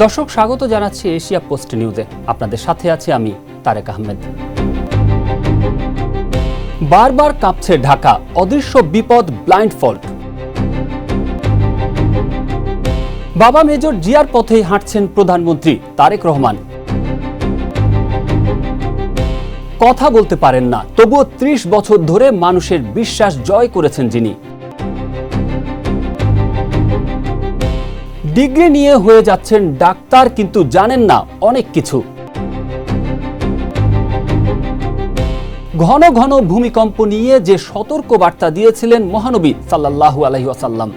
দর্শক, স্বাগত জানাচ্ছি এশিয়া পোস্ট নিউজে। আপনাদের সাথে আছি আমি তারেক আহমেদ। বারবার কাঁপছে ঢাকা, অদৃশ্য বিপদ ব্লাইন্ড ফল্ট। বাবা মেজর জিয়ার পথেই হাঁটছেন প্রধানমন্ত্রী তারেক রহমান। কথা বলতে পারেন না, তবুও ৩০ বছর ধরে মানুষের বিশ্বাস জয় করেছেন যিনি। ডিগ্রি নিয়ে হয়ে যাচ্ছেন ডাক্তার, কিন্তু জানেন না অনেক কিছু। ঘন ঘন ভূমিকম্প নিয়ে যে সতর্ক বার্তা দিয়েছিলেন মহানবী সাল্লাল্লাহু আলাইহি ওয়াসাল্লাম।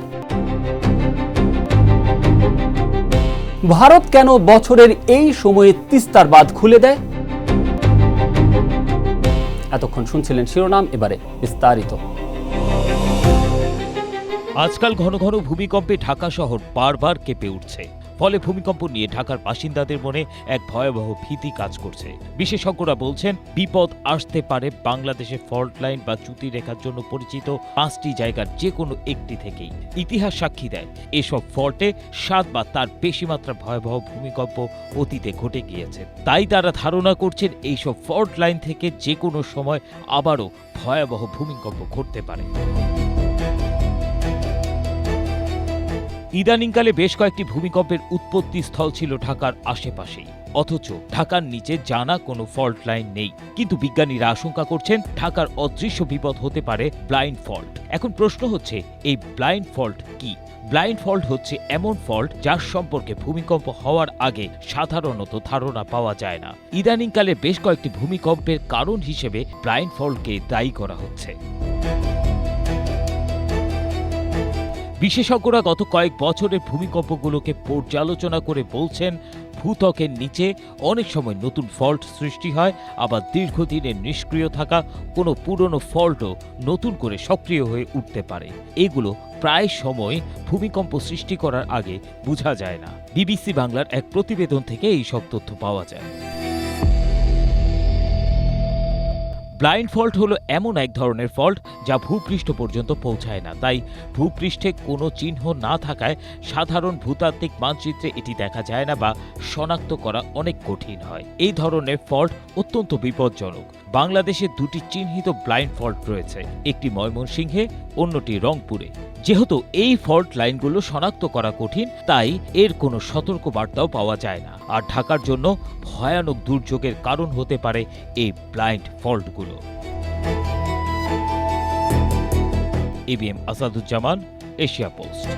ভারত কেন বছরের এই সময়ে তিস্তার বাঁধ খুলে দেয়? এতক্ষণ শুনছিলেন শিরোনাম, এবারে বিস্তারিত। আজকাল ঘন ঘন ভূমিকম্পে ঢাকা শহর বারবার কেঁপে উঠছে। ফলে ভূমিকম্প নিয়ে ঢাকার বাসিন্দাদের মনে এক ভয়াবহ ভীতি কাজ করছে। বিশেষজ্ঞরা বলছেন, বিপদ আসতে পারে বাংলাদেশের ফল্ট লাইন বা চ্যুতি রেখার জন্য পরিচিত 5টি জায়গার যে কোনো একটি থেকেই। ইতিহাস সাক্ষী দেয়, এসব ফল্টে 7 বা তার বেশি মাত্রা ভয়াবহ ভূমিকম্প অতীতে ঘটে গিয়েছে। তাই তারা ধারণা করছেন, এইসব ফল্ট লাইন থেকে যে কোনো সময় আবারও ভয়াবহ ভূমিকম্প ঘটতে পারে। ইদানিংকালে বেশ কয়েকটি ভূমিকম্পের উৎপত্তি স্থল ছিল ঢাকার আশেপাশেই, অথচ ঢাকার নিচে জানা কোনো ফল্ট লাইন নেই। কিন্তু বিজ্ঞানীরা আশঙ্কা করছেন, ঢাকার অদৃশ্য বিপদ হতে পারে ব্লাইন্ড ফল্ট। এখন প্রশ্ন হচ্ছে, এই ব্লাইন্ড ফল্ট কি? ব্লাইন্ড ফল্ট হচ্ছে এমন ফল্ট যার সম্পর্কে ভূমিকম্প হওয়ার আগে সাধারণত ধারণা পাওয়া যায় না। ইদানিংকালে বেশ কয়েকটি ভূমিকম্পের কারণ হিসেবে ব্লাইন্ড ফল্টকে দায়ী করা হচ্ছে। বিশেষজ্ঞরা গত কয়েক বছরের ভূমিকম্পগুলোকে পর্যালোচনা করে বলছেন, ভূত্বকের নিচে অনেক সময় নতুন ফল্ট সৃষ্টি হয়, আবার দীর্ঘদিনের নিষ্ক্রিয় থাকা কোনো পুরনো ফল্টও নতুন করে সক্রিয় হয়ে উঠতে পারে। এগুলো প্রায় সময় ভূমিকম্প সৃষ্টি করার আগে বোঝা যায় না। বিবিসি বাংলার এক প্রতিবেদন থেকে এই সব তথ্য পাওয়া যায়। ব্লাইন্ড ফল্ট হলো এমন এক ধরনের ফল্ট যা ভূপৃষ্ঠ পর্যন্ত পৌঁছায় না। তাই ভূপৃষ্ঠে কোনো চিহ্ন না থাকায় সাধারণ ভূতাত্ত্বিক মানচিত্রে এটি দেখা যায় না বা শনাক্ত করা অনেক কঠিন হয়। এই ধরনের ফল্ট অত্যন্ত বিপজ্জনক। বাংলাদেশে 2টি চিহ্নিত ব্লাইন্ড ফল্ট রয়েছে, একটি ময়মনসিংহে, অন্যটি রংপুরে। যেহেতু এই ফল্ট লাইনগুলো শনাক্ত করা কঠিন, তাই এর কোনো সতর্ক বার্তাও পাওয়া যায় না। আর ঢাকার জন্য ভয়ানক দুর্যোগের কারণ হতে পারে এই ব্লাইন্ড ফল্টগুলো। ABM Asaduzzaman, Asia Post.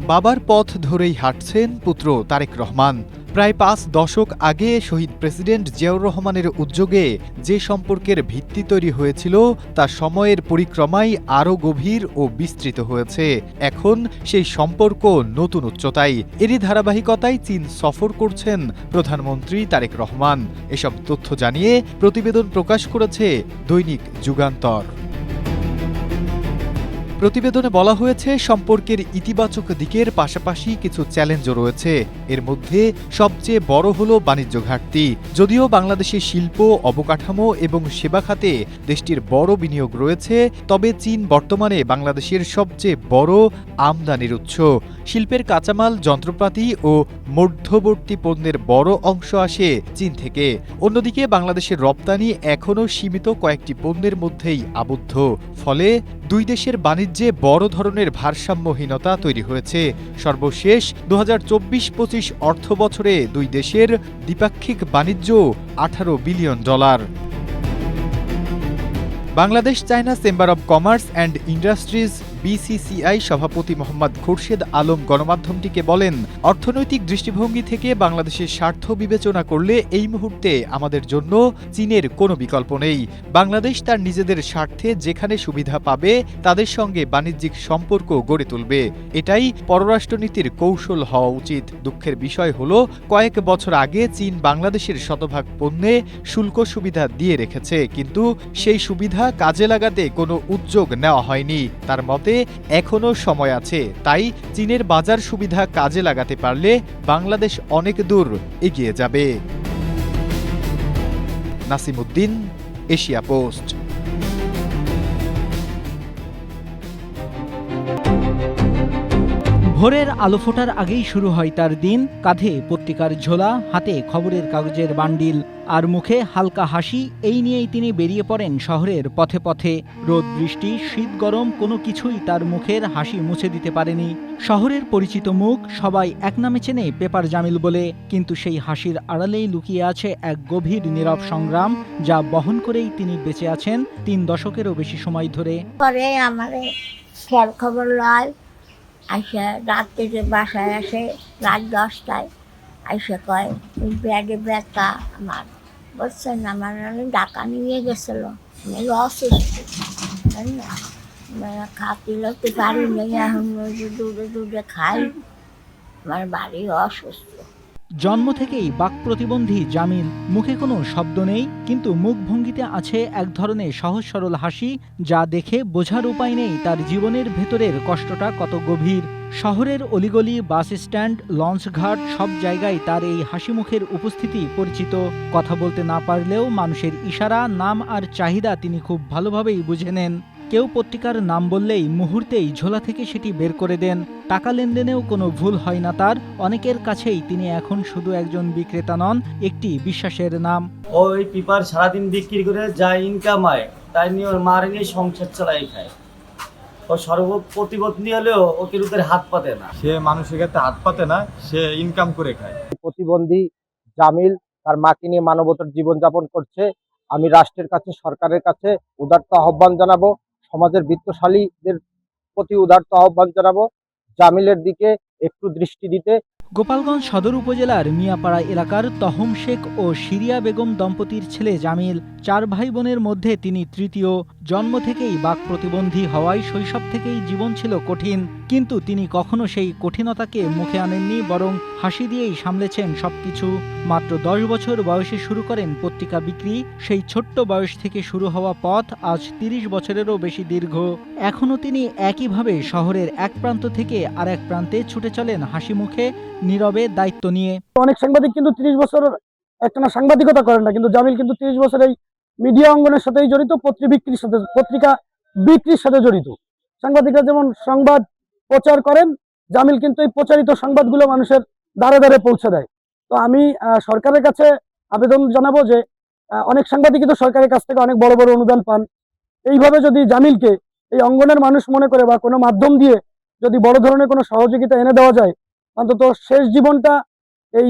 বাবার পথ ধরেই হাঁটছেন পুত্র তারেক রহমান। প্রায় 5 দশক আগে শহীদ প্রেসিডেন্ট জিয়াউর রহমানের উদ্যোগে যে সম্পর্কের ভিত্তি তৈরি হয়েছিল, তা সময়ের পরিক্রমায় আরও গভীর ও বিস্তৃত হয়েছে। এখন সেই সম্পর্ক নতুন উচ্চতায়। এরই ধারাবাহিকতায় চীন সফর করছেন প্রধানমন্ত্রী তারেক রহমান। এসব তথ্য জানিয়ে প্রতিবেদন প্রকাশ করেছে দৈনিক যুগান্তর। প্রতিবেদনে বলা হয়েছে, সম্পর্কের ইতিবাচক দিকের পাশাপাশি কিছু চ্যালেঞ্জও রয়েছে। এর মধ্যে সবচেয়ে বড় হলো বাণিজ্য ঘাটতি। যদিও বাংলাদেশের শিল্প, অবকাঠামো এবং সেবা খাতে দেশটির বড় বিনিয়োগ রয়েছে, তবে চীন বর্তমানে বাংলাদেশের সবচেয়ে বড় আমদানির উৎস। শিল্পের কাঁচামাল, যন্ত্রপাতি ও মধ্যবর্তী পণ্যের বড় অংশ আসে চীন থেকে। অন্যদিকে বাংলাদেশের রপ্তানি এখনও সীমিত কয়েকটি পণ্যের মধ্যেই আবদ্ধ। ফলে দুই দেশের বাণিজ্যে বড় ধরনের ভারসাম্যহীনতা তৈরি হয়েছে। সর্বশেষ 2024-25 অর্থবছরে দুই দেশের দ্বিপাক্ষিক বাণিজ্য $18 billion. Bangladesh China chamber of commerce and industries BCCI সভাপতি মোহাম্মদ খুরশেদ আলম গণমাধ্যমটিকে বলেন, অর্থনৈতিক দৃষ্টিভঙ্গি থেকে বাংলাদেশের স্বার্থ বিবেচনা করলে এই মুহূর্তে আমাদের জন্য চীনের কোনো বিকল্প নেই। বাংলাদেশ তার নিজেদের স্বার্থে যেখানে সুবিধা পাবে তাদের সঙ্গে বাণিজ্যিক সম্পর্ক গড়ে তুলবে। এটাই পররাষ্ট্রনীতির কৌশল হওয়া উচিত। দুঃখের বিষয় হলো, কয়েক বছর আগে চীন বাংলাদেশের শতভাগ পণ্যে শুল্ক সুবিধা দিয়ে রেখেছে, কিন্তু সেই সুবিধা কাজে লাগাতে কোনো উদ্যোগ নেওয়া হয়নি। তার মতে এখনো সময় আছে। তাই চীনের বাজার সুবিধা কাজে লাগাতে পারলে বাংলাদেশ অনেক দূর এগিয়ে যাবে। Nasimuddin, Asia post. ভোরের আলো ফোটার আগেই শুরু হয় তার দিন। কাঁধে পত্রিকার ঝোলা, হাতে খবরের কাগজের বান্ডিল আর মুখে হালকা হাসি। এই নিয়েই তিনি বেরিয়ে পড়েন শহরের পথে পথে। রোদ বৃষ্টি শীত গরম কোনো কিছুই তার মুখের হাসি মুছে দিতে পারেনি। শহরের পরিচিত মুখ, সবাই এক নামে চেনে পেপার জামিল বলে। কিন্তু সেই হাসির আড়ালেই লুকিয়ে আছে এক গভীর নীরব সংগ্রাম, যা বহন করেই তিনি বেঁচে আছেন 3 দশকেরও বেশি সময় ধরে। পরে আমারে খেয়াল খবর লয়, আইসা রাত থেকে বাসায় আসে রাত 10টায়। আইসা কয় ওই ব্যাগে ব্যথা আমার, বলছেন আমার ঢাকা নিয়ে গেছিল, আমি অসুস্থ, তাই না? খাতে লড়তে পারি নেই, এখন ওই যে দূরে দূরে খাই, আমার বাড়ি অসুস্থ। জন্ম থেকেই বাক প্রতিবন্ধী জামিল। মুখে কোনো শব্দ নেই, কিন্তু মুখভঙ্গিতে আছে এক ধরনের সহজ সরল হাসি, যা দেখে বোঝার উপায় নেই তার জীবনের ভেতরের কষ্টটা কত গভীর। শহরের অলিগলি, বাস স্ট্যান্ড, লঞ্চঘাট সব জায়গায় তার এই হাসি মুখের উপস্থিতি পরিচিত। কথা বলতে না পারলেও মানুষের ইশারা, নাম আর চাহিদা তিনি খুব ভালোভাবেই বুঝে নেন। কেউ পত্রিকার নাম বললেই মুহূর্তেই ঝোলা থেকে সেটি বের করে দেন। টাকা লেনদেনেও কোনো ভুল হয় না তার। অনেকের কাছেই তিনি এখন শুধু একজন বিক্রেতা নন, একটি বিশ্বাসের নাম। ওই পেপার সারাদিন বিক্রি করে যা ইনকাম হয় তাই নিয়ে ওর মার নিয়ে সংসার চালাই খায়। ও সর্বপ্রতিবন্ধী হলেও ও কেউদের হাত পাতে না, সে মানুষের কাছে হাত পাতে না, সে ইনকাম করে খায়। প্রতিবন্ধী জামিল তার মাকে নিয়ে মানবতার জীবনযাপন করছে। আমি রাষ্ট্রের কাছে, সরকারের কাছে উদারত আহ্বান জানাবো, সমাজের বিত্তশালীদের প্রতি উদারত আহ্বান জানাবো জামিলের দিকে একটু দৃষ্টি দিতে। গোপালগঞ্জ সদর উপজেলার মিয়াপাড়া এলাকার তহম শেখ ও শিরিয়া বেগম দম্পতির ছেলে জামিল। 4 ভাই বোনের মধ্যে তিনি তৃতীয়। জন্ম থেকেই বাক প্রতিবন্ধী হওয়ায় শৈশব থেকেই জীবন ছিল কঠিন, কিন্তু তিনি কখনো সেই কঠিনতাকে মুখে আনেননি, বরং হাসি দিয়েই সামলেছেন সবকিছু। মাত্র 10 বছর বয়সে শুরু করেন পত্রিকা বিক্রি। সেই ছোট্ট বয়স থেকে শুরু হওয়া পথ আজ 30 বছরেরও বেশি দীর্ঘ। এখনো তিনি একইভাবে শহরের এক প্রান্ত থেকে আর এক প্রান্তে ছুটে চলেন হাসি মুখে, নীরবে, দায়িত্ব নিয়ে। অনেক সাংবাদিক কিন্তু 30 বছর একটানা সাংবাদিকতা করেন না, কিন্তু জামিল কিন্তু 30 বছর এই মিডিয়া অঙ্গনের সাথেই জড়িত, পত্রিকা বিক্রির সাথে জড়িত। সাংবাদিকরা যেমন সংবাদ প্রচার করেন, জামিল কিন্তু এই প্রচারিত সংবাদগুলো মানুষের দ্বারে দ্বারে পৌঁছে দেয়। তো আমি সরকারের কাছে আবেদন জানাবো যে অনেক সাংবাদিকই তো সরকারের কাছ থেকে অনেক বড় বড় অনুদান পান। এইভাবে যদি জামিলকে এই অঙ্গনের মানুষ মনে করে বা কোনো মাধ্যম দিয়ে যদি বড় ধরনের কোনো সহযোগিতা এনে দেওয়া যায়, অন্তত শেষ জীবনটা এই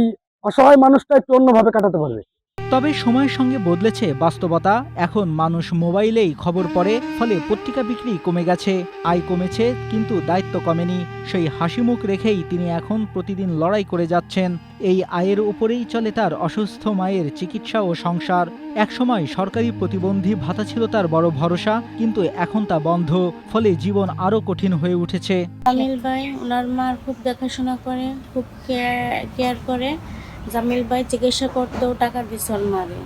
অসহায় মানুষটা একটু অন্যভাবে কাটাতে পারবে। তবে সময়ের সঙ্গে বদলেছে বাস্তবতা। এখন মানুষ মোবাইলেই খবর পড়ে, ফলে পত্রিকা বিক্রি কমে গেছে। আয় কমেছে, কিন্তু দায়িত্ব কমেনি। সেই হাসিমুখ রেখেই তিনি এখন প্রতিদিন লড়াই করে যাচ্ছেন। এই আয়ের উপরেই চলে তার অসুস্থ মায়ের চিকিৎসা ও সংসার। একসময় সরকারি প্রতিবন্ধী ভাতা ছিল তার বড় ভরসা, কিন্তু এখন তা বন্ধ। ফলে জীবন আরো কঠিন হয়ে উঠেছে। জামিল ভাই ওনার মার খুব দেখাশোনা করে, খুব কেয়ার করে। জামিল ভাই চিকিৎসা করতেও টাকা দিছে ওর মারে।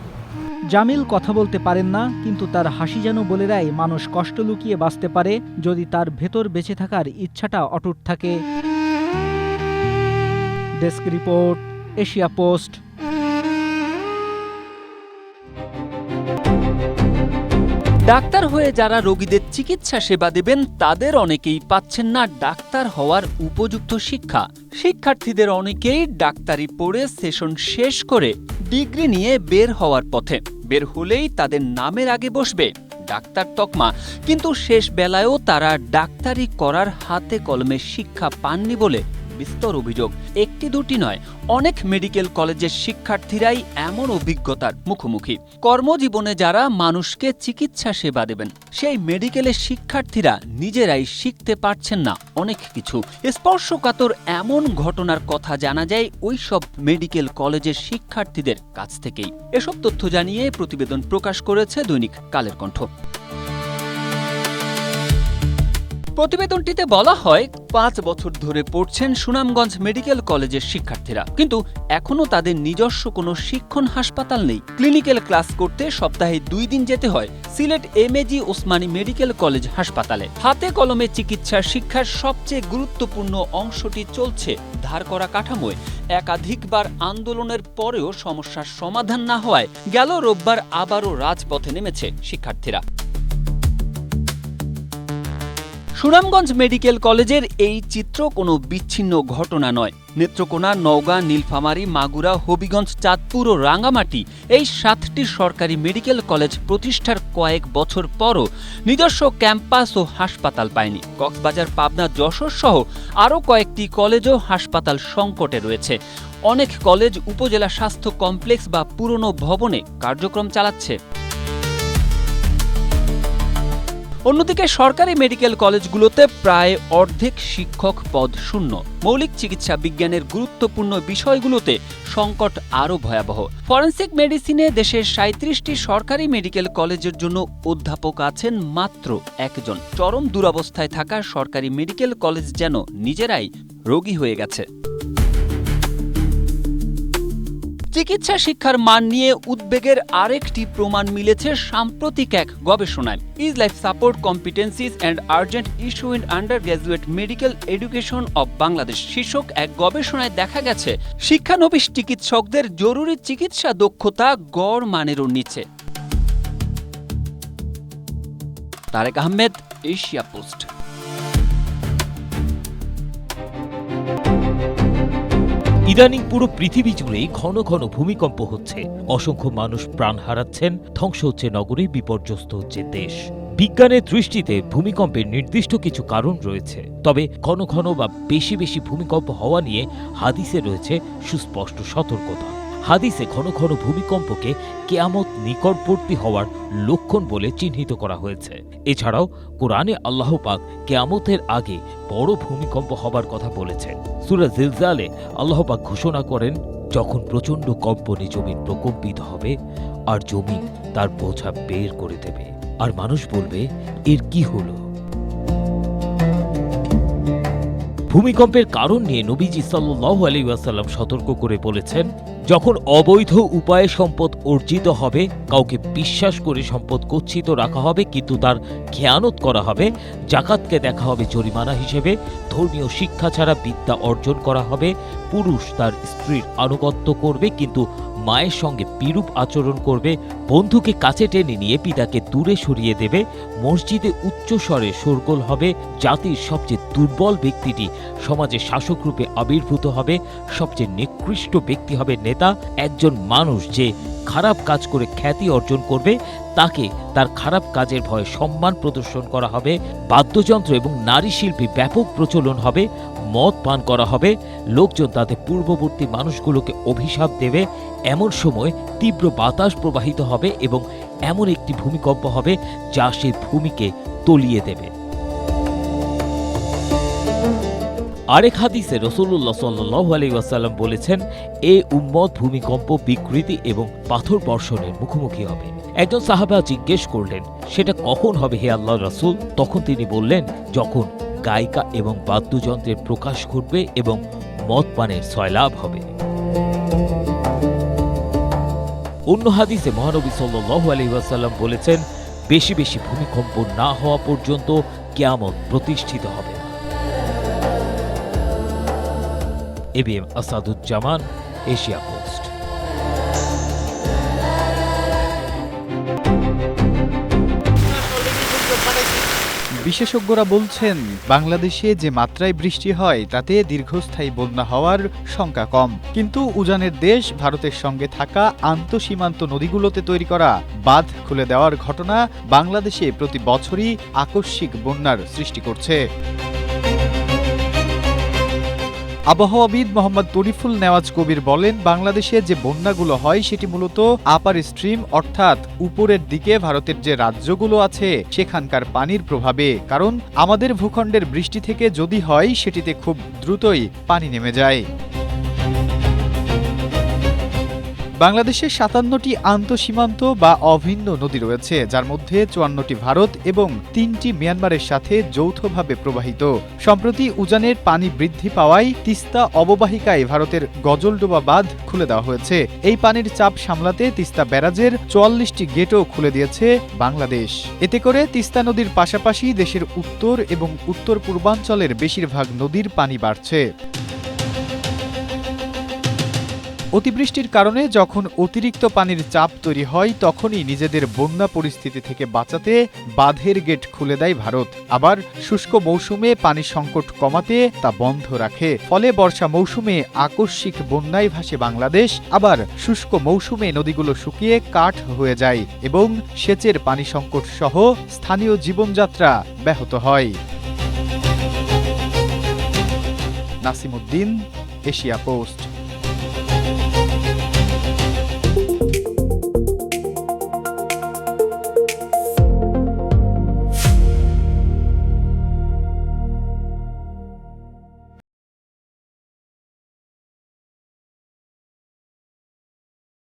জামিল কথা বলতে পারেন না, কিন্তু তার হাসি যেন বলে দেয় মানুষ কষ্ট লুকিয়ে বাঁচতে পারে, যদি তার ভেতর বেঁচে থাকার ইচ্ছাটা অটুট থাকে। Desk report, Asia post. Doctor হয়ে যারা রোগীদের চিকিৎসা সেবা দেবেন তাদের অনেকেই পাচ্ছেন না ডাক্তার হওয়ার উপযুক্ত শিক্ষা। শিক্ষার্থীদের অনেকেই ডাক্তারি পড়ে সেশন শেষ করে ডিগ্রি নিয়ে বের হওয়ার পথে। বের হলেই তাদের নামের আগে বসবে ডাক্তার তকমা, কিন্তু শেষ বেলায়ও তারা ডাক্তারি করার হাতে কলমে শিক্ষা পাননি বলে বিস্তর অভিযোগ। একটি দুটি নয়, অনেক মেডিকেল কলেজের শিক্ষার্থীরাই এমন অভিজ্ঞতার মুখোমুখি। কর্মজীবনে যারা মানুষকে চিকিৎসা সেবা দেবেন, সেই মেডিকেলের শিক্ষার্থীরা নিজেরাই শিখতে পারছেন না অনেক কিছু। স্পর্শকাতর এমন ঘটনার কথা জানা যায় ওইসব মেডিকেল কলেজের শিক্ষার্থীদের কাছ থেকেই। এসব তথ্য জানিয়ে প্রতিবেদন প্রকাশ করেছে দৈনিক কালের কণ্ঠ। প্রতিবেদনটিতে বলা হয় 5 বছর ধরে পড়ছেন সুনামগঞ্জ মেডিকেল কলেজের শিক্ষার্থীরা, কিন্তু এখনো তাদের নিজস্ব কোনো শিক্ষণ হাসপাতাল নেই। ক্লিনিক্যাল ক্লাস করতে সপ্তাহে 2 দিন যেতে হয় Sylhet MAG Osmani medical college হাসপাতালে। হাতে কলমে চিকিৎসা শিক্ষার সবচেয়ে গুরুত্বপূর্ণ অংশটি চলছে ধার করা কাঠামোয়। একাধিকবার আন্দোলনের পরেও সমস্যার সমাধান না হওয়ায় গেল রোববার আবারও রাজপথে নেমেছে শিক্ষার্থীরা। সুনামগঞ্জ মেডিকেল কলেজের এই চিত্র কোনো বিচ্ছিন্ন ঘটনা নয়। নেত্রকোনা, নওগাঁ, নীলফামারী, মাগুরা, হবিগঞ্জ, চাঁদপুর ও রাঙ্গামাটি এই 7টি সরকারি মেডিকেল কলেজ প্রতিষ্ঠার কয়েক বছর পরও নিজস্ব ক্যাম্পাস ও হাসপাতাল পায়নি। কক্সবাজার, পাবনা, যশোর সহ আরও কয়েকটি কলেজও হাসপাতাল সংকটে রয়েছে। অনেক কলেজ উপজেলা স্বাস্থ্য কমপ্লেক্স বা পুরনো ভবনে কার্যক্রম চালাচ্ছে। অন্যদিকে সরকারি মেডিকেল কলেজগুলোতে প্রায় অর্ধেক শিক্ষক পদ শূন্য। মৌলিক চিকিৎসা বিজ্ঞানের গুরুত্বপূর্ণ বিষয়গুলোতে সংকট আরও ভয়াবহ। ফরেনসিক মেডিসিনে দেশের 37টি সরকারি মেডিকেল কলেজের জন্য অধ্যাপক আছেন মাত্র 1 জন। চরম দুরবস্থায় থাকা সরকারি মেডিকেল কলেজ যেন নিজেরাই রোগী হয়ে গেছে। চিকিৎসা শিক্ষার মান নিয়ে উদ্বেগের আরেকটি প্রমাণ মিলেছে সাম্প্রতিক এক গবেষণায়। Is life support competencies and urgent issue in undergraduate medical education of Bangladesh শীর্ষক এক গবেষণায় দেখা গেছে শিক্ষানবিশ চিকিৎসকদের জরুরি চিকিৎসা দক্ষতা গড় মানেরও নিচে। Tarek Ahmed, Asia Post. ইদানিং পুরো পৃথিবী জুড়েই ঘন ঘন ভূমিকম্প হচ্ছে। অসংখ্য মানুষ প্রাণ হারাচ্ছেন, ধ্বংস হচ্ছে নগরী, বিপর্যস্ত হচ্ছে দেশ। বিজ্ঞানের দৃষ্টিতে ভূমিকম্পের নির্দিষ্ট কিছু কারণ রয়েছে, তবে ঘন ঘন বা বেশি বেশি ভূমিকম্প হওয়া নিয়ে হাদিসে রয়েছে সুস্পষ্ট সতর্কতা। হাদিসে ঘন ঘন ভূমিকম্পকে কিয়ামত নিকটবর্তী হওয়ার লক্ষণ বলে চিহ্নিত করা হয়েছে। এছাড়াও কোরআনে আল্লাহ পাক কিয়ামতের আগে বড় ভূমিকম্প হবার কথা বলেছেন। সূরা জিলজালে আল্লাহ পাক ঘোষণা করেন, যখন প্রচণ্ড কম্পনে জমিন প্রকম্পিত হবে আর জমিন তার বোঝা বের করে দেবে, আর মানুষ বলবে, এর কি হলো? ভূমিকম্পের কারণ নিয়ে নবীজি সাল্লাল্লাহু আলাইহি ওয়াসাল্লাম সতর্ক করে বলেছেন, যখন অবৈধ উপায়ে সম্পদ অর্জিত হবে, কাউকে বিশ্বাস করে সম্পদ গচ্ছিত রাখা হবে কিন্তু তার খেয়ানত করা হবে, জাকাতকে দেখা হবে জরিমানা হিসেবে, ধর্মীয় শিক্ষা ছাড়া বিদ্যা অর্জন করা হবে, পুরুষ তার স্ত্রীর আনুগত্য করবে কিন্তু মায়ের সঙ্গে বিরূপ আচরণ করবে, বন্ধুকে কাছে টেনে নিয়ে পিতাকে দূরে সরিয়ে দেবে, মসজিদে উচ্চস্বরে শোরগোল হবে, জাতির সবচেয়ে দুর্বল ব্যক্তিটি সমাজে শাসকরূপে আবির্ভূত হবে, সবচেয়ে নিকৃষ্ট ব্যক্তি হবে নেতা, একজন মানুষ যে খারাপ কাজ করে খ্যাতি অর্জন করবে তাকে তার খারাপ কাজের ভয়ে সম্মান প্রদর্শন করা হবে, বাদ্যযন্ত্র এবং নারী শিল্পী ব্যাপক প্রচলন হবে, মদ পান করা হবে, লোকজন তাদের পূর্ববর্তী মানুষগুলোকে অভিশাপ দেবে, এমন সময় তীব্র বাতাস প্রবাহিত হবে এবং এমন একটি ভূমিকম্প হবে যা সেই ভূমিকে তলিয়ে দেবে। আরেক হাদিসে রাসূলুল্লাহ সাল্লাল্লাহু আলাইহি ওয়াসাল্লাম বলেছেন, এ উম্মত ভূমিকম্প, বিকৃতি এবং পাথর বর্ষণের মুখোমুখি হবে। একজন সাহাবা জিজ্ঞেস করলেন, সেটা কখন হবে হে আল্লাহর রাসূল? তখন তিনি বললেন, যখন গায়িকা এবং বাদ্যযন্ত্রের প্রকাশ ঘটবে এবং মদ পানের সয়লাভ হবে। অন্য হাদিসে মহানবী সাল্লাল্লাহু আলাইহি ওয়াসাল্লাম বলেছেন, বেশি বেশি ভূমিকম্প না হওয়া পর্যন্ত কিয়ামত প্রতিষ্ঠিত হবে। ABM Asaduzzaman, Asia post. বিশেষজ্ঞরা বলছেন, বাংলাদেশে যে মাত্রায় বৃষ্টি হয় তাতে দীর্ঘস্থায়ী বন্যা হওয়ার শঙ্কা কম, কিন্তু উজানের দেশ ভারতের সঙ্গে থাকা আন্তঃসীমান্ত নদীগুলোতে তৈরি করা বাঁধ খুলে দেওয়ার ঘটনা বাংলাদেশে প্রতি বছরই আকস্মিক বন্যার সৃষ্টি করছে। আবহাওয়াবিদ মোহাম্মদ তরিফুল নেওয়াজ কবির বলেন, বাংলাদেশে যে বন্যাগুলো হয় সেটি মূলত আপার স্ট্রিম অর্থাৎ উপরের দিকে ভারতের যে রাজ্যগুলো আছে সেখানকার পানির প্রভাবে, কারণ আমাদের ভূখণ্ডের বৃষ্টি থেকে যদি হয় সেটিতে খুব দ্রুতই পানি নেমে যায়। বাংলাদেশে 57টি আন্তঃসীমান্ত বা অভিন্ন নদী রয়েছে, যার মধ্যে 54টি ভারত এবং 3টি মিয়ানমারের সাথে যৌথভাবে প্রবাহিত। সম্প্রতি উজানের পানি বৃদ্ধি পাওয়ায় তিস্তা অববাহিকায় ভারতের গজলডোবা বাঁধ খুলে দেওয়া হয়েছে। এই পানির চাপ সামলাতে তিস্তা ব্যারাজের 44টি গেটও খুলে দিয়েছে বাংলাদেশ। এতে করে তিস্তা নদীর পাশাপাশি দেশের উত্তর এবং উত্তর পূর্বাঞ্চলের বেশিরভাগ নদীর পানি বাড়ছে। অতিবৃষ্টির কারণে যখন অতিরিক্ত পানির চাপ তৈরি হয় তখনই নিজেদের বন্যা পরিস্থিতি থেকে বাঁচাতে বাঁধের গেট খুলে দেয় ভারত। আবার শুষ্ক মৌসুমে পানি সংকট কমাতে তা বন্ধ রাখে। ফলে বর্ষা মৌসুমে আকস্মিক বন্যায় ভাসে বাংলাদেশ, আবার শুষ্ক মৌসুমে নদীগুলো শুকিয়ে কাঠ হয়ে যায় এবং সেচের পানি সংকট সহ স্থানীয় জীবনযাত্রা ব্যাহত হয়। Nasimuddin, Asia post.